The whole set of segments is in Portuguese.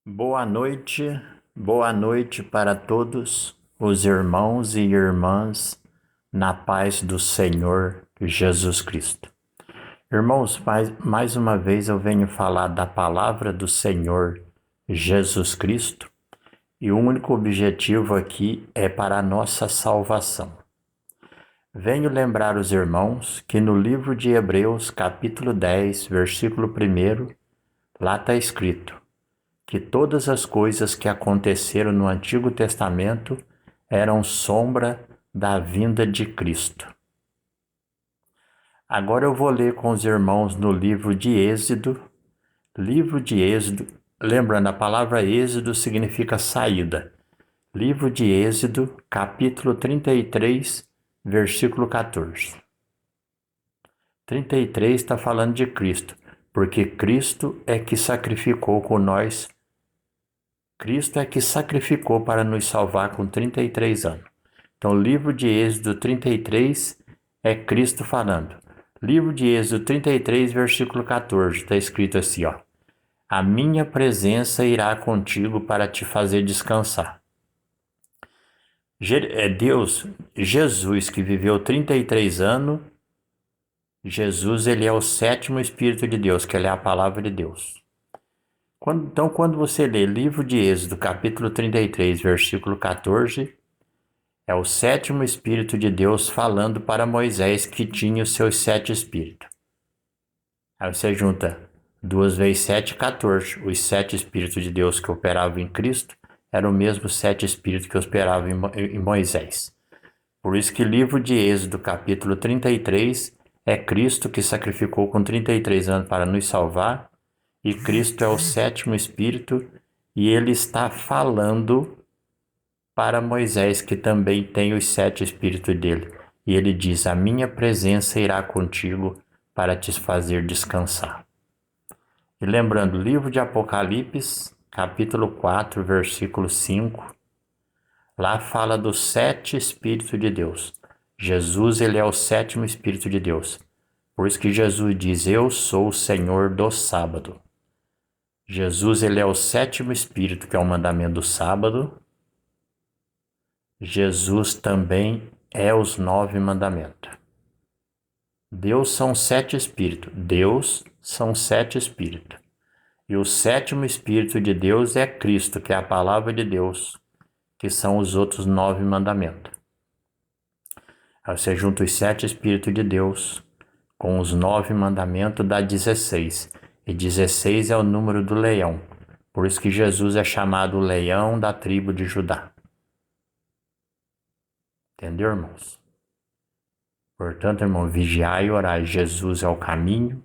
Boa noite para todos os irmãos e irmãs na paz do Senhor Jesus Cristo. Irmãos, mais uma vez eu venho falar da palavra do Senhor Jesus Cristo e o único objetivo aqui é para a nossa salvação. Venho lembrar os irmãos que no livro de Hebreus, capítulo 10, versículo 1, lá está escrito que todas as coisas que aconteceram no Antigo Testamento eram sombra da vinda de Cristo. Agora eu vou ler com os irmãos no livro de Êxodo. Lembrando, a palavra Êxodo significa saída. Livro de Êxodo, capítulo 33, versículo 14. 33 está falando de Cristo, porque Cristo é que sacrificou com nós. Cristo é que sacrificou para nos salvar com 33 anos. Então, o livro de Êxodo 33 é Cristo falando. Livro de Êxodo 33, versículo 14, está escrito assim, ó. A minha presença irá contigo para te fazer descansar. Deus, Jesus, que viveu 33 anos, Jesus, ele é o sétimo Espírito de Deus, que ele é a palavra de Deus. Então, quando você lê livro de Êxodo, capítulo 33, versículo 14, é o sétimo Espírito de Deus falando para Moisés que tinha os seus 7 espíritos. Aí você junta 2 vezes 7, 14. Os 7 Espíritos de Deus que operavam em Cristo eram o mesmo 7 Espíritos que operavam em Moisés. Por isso que livro de Êxodo, capítulo 33, é Cristo que sacrificou com 33 anos para nos salvar, e Cristo é o sétimo Espírito, e ele está falando para Moisés, que também tem os 7 Espíritos dele. E ele diz, a minha presença irá contigo para te fazer descansar. E lembrando, livro de Apocalipse, capítulo 4, versículo 5, lá fala dos 7 Espíritos de Deus. Jesus, ele é o sétimo Espírito de Deus. Por isso que Jesus diz, eu sou o Senhor do sábado. Jesus, ele é o sétimo Espírito, que é o mandamento do sábado. Jesus também é os 9 mandamentos. Deus são 7 Espíritos. Deus são 7 Espíritos. E o sétimo Espírito de Deus é Cristo, que é a palavra de Deus, que são os outros 9 mandamentos. Aí você junta os 7 Espíritos de Deus com os 9 mandamentos, dá 16. E 16 é o número do leão. Por isso que Jesus é chamado o leão da tribo de Judá. Entendeu, irmãos? Portanto, irmão, vigiai e orai. Jesus é o caminho,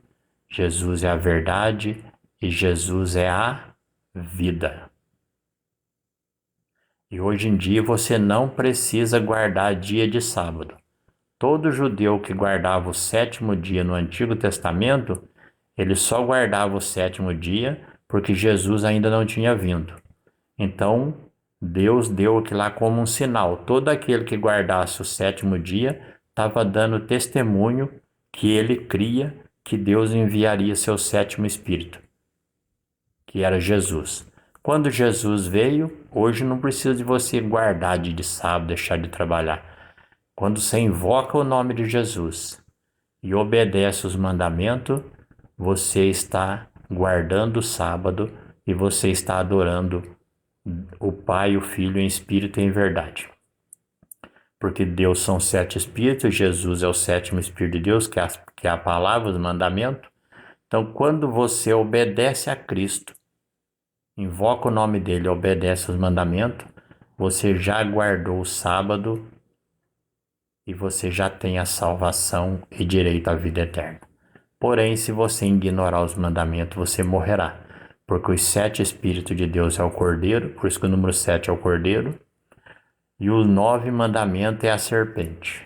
Jesus é a verdade e Jesus é a vida. E hoje em dia você não precisa guardar dia de sábado. Todo judeu que guardava o 7º dia no Antigo Testamento, ele só guardava o 7º dia porque Jesus ainda não tinha vindo. Então, Deus deu aquilo lá como um sinal. Todo aquele que guardasse o 7º dia estava dando testemunho que ele cria que Deus enviaria seu 7º Espírito, que era Jesus. Quando Jesus veio, hoje não precisa de você guardar dia de sábado, deixar de trabalhar. Quando você invoca o nome de Jesus e obedece os mandamentos, você está guardando o sábado e você está adorando o Pai, o Filho em espírito e em verdade. Porque Deus são 7 espíritos, Jesus é o sétimo Espírito de Deus, que é a palavra, os mandamentos. Então, quando você obedece a Cristo, invoca o nome dele, obedece os mandamentos, você já guardou o sábado e você já tem a salvação e direito à vida eterna. Porém, se você ignorar os mandamentos, você morrerá. Porque os 7 Espíritos de Deus é o Cordeiro, por isso que o número 7 é o Cordeiro, e os 9 mandamentos é a serpente.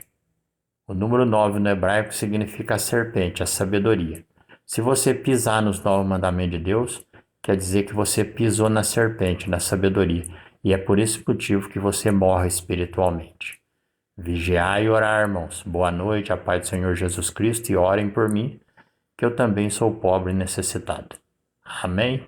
O número 9 no hebraico significa a serpente, a sabedoria. Se você pisar nos 9 mandamentos de Deus, quer dizer que você pisou na serpente, na sabedoria. E é por esse motivo que você morre espiritualmente. Vigiai e orar, irmãos. Boa noite, a paz do Senhor Jesus Cristo, e orem por mim, que eu também sou pobre e necessitado. Amém?